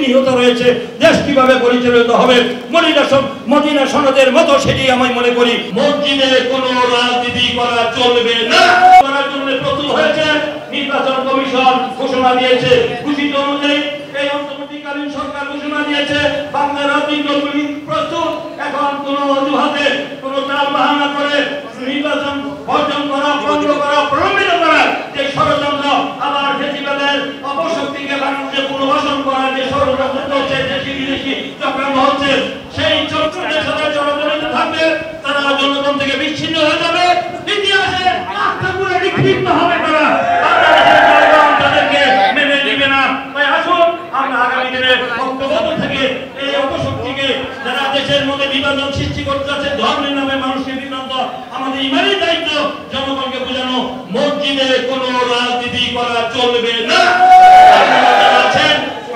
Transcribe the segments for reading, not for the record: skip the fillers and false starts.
নিহত রয়েছে, দেশ কিভাবে পরিচালিত হবে মদিনা সনদের মতো সেটি আমি মনে করি। মসজিদে কোনো রাজনীতি করা চলবে না করার জন্য প্রস্তুত হয়েছে। নির্বাচন কমিশন ঘোষণা দিয়েছে, ঘোষিত অনুযায়ী এই অন্তর্বর্তীকালীন সরকার ঘোষণা দিয়েছে বাংলার রাজনৈতিক দলগুলি প্রস্তুত। এখন কোনো অজুহাতে কোনো তাল বাহানা করে নির্বাচন বর্জন করা, বন্ধ করা, প্রলম্বিত করার যে ষড়যন্ত্র, আবার ফেসিবাদের অপশক্তিকে বাংলাদেশে পুনর্বাসন করার যে ষড়যন্ত্র হচ্ছে, দেশি বিদেশি চক্রান্ত হচ্ছে, সেই চক্রের সাথে জড়জড়িত থাকবে। তারা জনগণ থেকে বিচ্ছিন্ন হয়ে যাবে, ইতিহাসে পুরো বিক্ষিপ্ত হবে। তারা বাংলাদেশের জনগণ তাদেরকে মেনে নেবে না। তাই আসুন আমরা আগামী দিনে ঐক্যবদ্ধ থেকে এই অপশক্তিকে, যারা দেশের মধ্যে বিভাজন সৃষ্টি করতে যাচ্ছে, ধর্মের নামে মানুষকে বিভ্রান্ত, আমাদের ইমানি দায়িত্ব জনগণকে বোঝানো মসজিদে কোনো রাজনীতি করা চলবে না।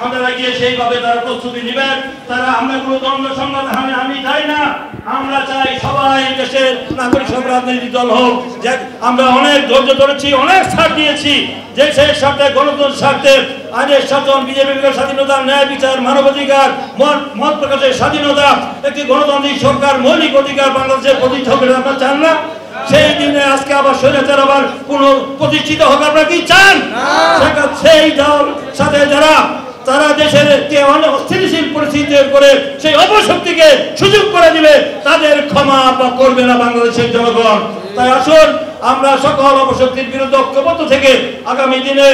আপনারা গিয়ে সেইভাবে তারা প্রস্তুতি নেবেন। তারা আমরা কোনো দ্বন্দ্ব সংঘাত আমি চাই না। আমরা চাই সবাই দেশের নাগরিক সব রাজনৈতিক দল হোক। আমরা অনেক ধৈর্য ধরেছি, অনেক ছাড় দিয়েছি দেশের স্বার্থে, গণতন্ত্রের স্বার্থে, আইনের শাসন, বিজেপি স্বাধীনতা, ন্যায় বিচার, মানবাধিকার, মত প্রকাশের স্বাধীনতা, একটি গণতান্ত্রিক সরকার, মৌলিক অধিকার বাংলাদেশে প্রতিষ্ঠা করে আপনারা চান না? সেই দিনে আজকে আবার স্বৈরাচার আবার কোন প্রতিষ্ঠিত হবে আপনারা কি চান? সেই দল সাথে যারা তারা দেশের অনেক অস্থিতিশীল পরিস্থিতি করে সেই অপশক্তিকে সুযোগ করে দিবে, তাদের ক্ষমা করবে না বাংলাদেশের জনগণ। তাই আসুন আমরা সকল অপশক্তির বিরুদ্ধে ঐক্যবদ্ধ থেকে আগামী দিনে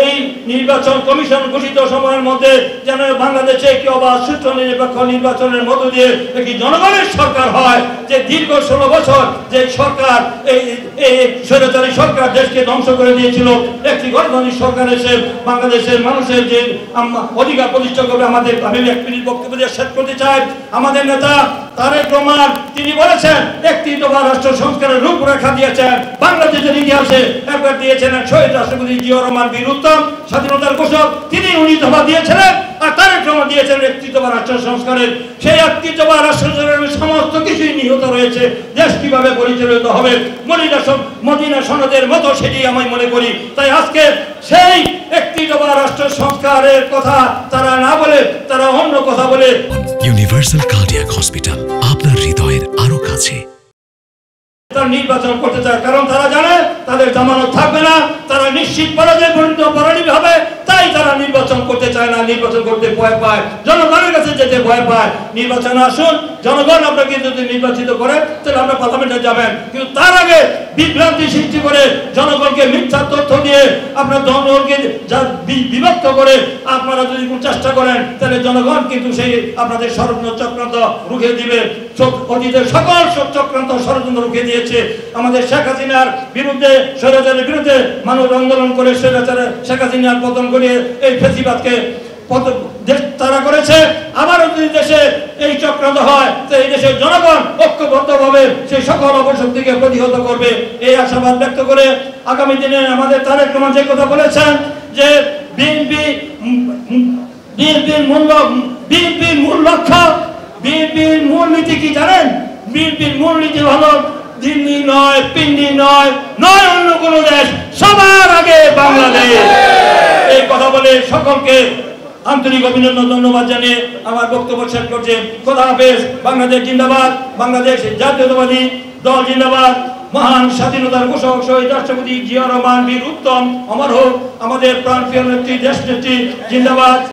এই নির্বাচন কমিশন ঘোষিত সময়ের মধ্যে যেন বাংলাদেশে একটি অবাধ সুষ্ঠু নিরপেক্ষ নির্বাচনের মধ্য দিয়ে একটি জনগণের সরকার হয়। যে দীর্ঘ 16 বছর যে সরকার, এই স্বৈরাচারী সরকার দেশকে ধ্বংস করে দিয়েছিল, একটি গণতান্ত্রিক সরকার এসে বাংলাদেশের মানুষের যে অধিকার প্রতিষ্ঠা করবে। আমি 1 মিনিট বক্তব্য দিয়ে শেষ করতে চাই। আমাদের নেতা তারেক রহমান তিনি বলেছেন একটি দফা রাষ্ট্র সংস্কারের রূপরেখা দিয়েছেন। বাংলাদেশের ইতিহাসে একবার দিয়েছেন শহীদ রাষ্ট্রপতি জিয়াউর রহমান বীর উত্তম, স্বাধীনতার ঘোষক, তিনি 19 দফা দিয়েছিলেন। আর তারেক রহমান দিয়েছেন একটি দফা রাষ্ট্র সংস্কারের। সেই একটি দফা রাষ্ট্র সংস্কারের সমস্ত কিছুই নিহত রয়েছে, দেশ কিভাবে পরিচালিত হবে মদিনা সনদের মতো সেটি আমি মনে করি। তাই আজকে সেই একটি দফা রাষ্ট্র সংস্কারের কথা তারা না বলে তারা অন্য কথা বলে। ইউনিভার্সাল কার্ডিয়াক হসপিটাল, আপনার হৃদয়ের আরো কাছে। নির্বাচন করতে চায় কারণ তারা জানে তাদের জামানত থাকবে না, তারা নিশ্চিত পরাজয় হবে। তাই তারা নির্বাচন করতে চায় না, নির্বাচন করতে ভয় পায়, জনগণের কাছে যেতে ভয় পায়। নির্বাচনে আসুন, জনগণ আপনাকে যদি নির্বাচিত করে তাহলে আমরা পার্লামেন্টে যাবেন, কিন্তু তার আগে বিভ্রান্তি সৃষ্টি করে জনগণকে মিথ্যা তথ্য দিয়ে আপনার জনগণকে বিভক্ত করে আপনারা যদি চেষ্টা করেন তাহলে জনগণ কিন্তু সেই আপনাদের ষড়যন্ত্র চক্রান্ত রুখে দিবে। অতীতের সকল চক্রান্ত ষড়যন্ত্র রুখে দিয়েছে। আমাদের শেখ হাসিনার বিরুদ্ধে, স্বৈরাচারের বিরুদ্ধে মানুষ আন্দোলন করে শেখ হাসিনার পতন করিয়ে এই ফেসিবাদকে তারা করেছে। আবারও যদি দেশে এই চক্রান্ত হয় তো এই দেশের জনগণ ঐক্যবদ্ধভাবে সেই সকল অপশক্তিকে প্রতিহত করবে, এই আশাবাদ ব্যক্ত করে আগামী দিনে আমাদের তারেক রহমান যে কথা বলেছেন যে বিএনপির মূল লক্ষ্য, বিএনপির মূল নীতি কি জানেন? বিএনপির মূল নীতি হলো দিল্লি নয়, পিন্ডি নয়, অন্য কোন দেশ, সবার আগে বাংলাদেশ। এই কথা বলে সকলকে আন্তরিক অভিনন্দন, ধন্যবাদ জানিয়ে আমার বক্তব্য শেষ করছে। খোদা হাফেজ। বাংলাদেশ জিন্দাবাদ, বাংলাদেশ জাতীয়তাবাদী দল জিন্দাবাদ। মহান স্বাধীনতার ঘোষক শহীদ রাষ্ট্রপতি জিয়াউর রহমান বীর উত্তম অমর হোক। আমাদের প্রাণপ্রিয় নেত্রী, দেশ নেত্রী জিন্দাবাদ।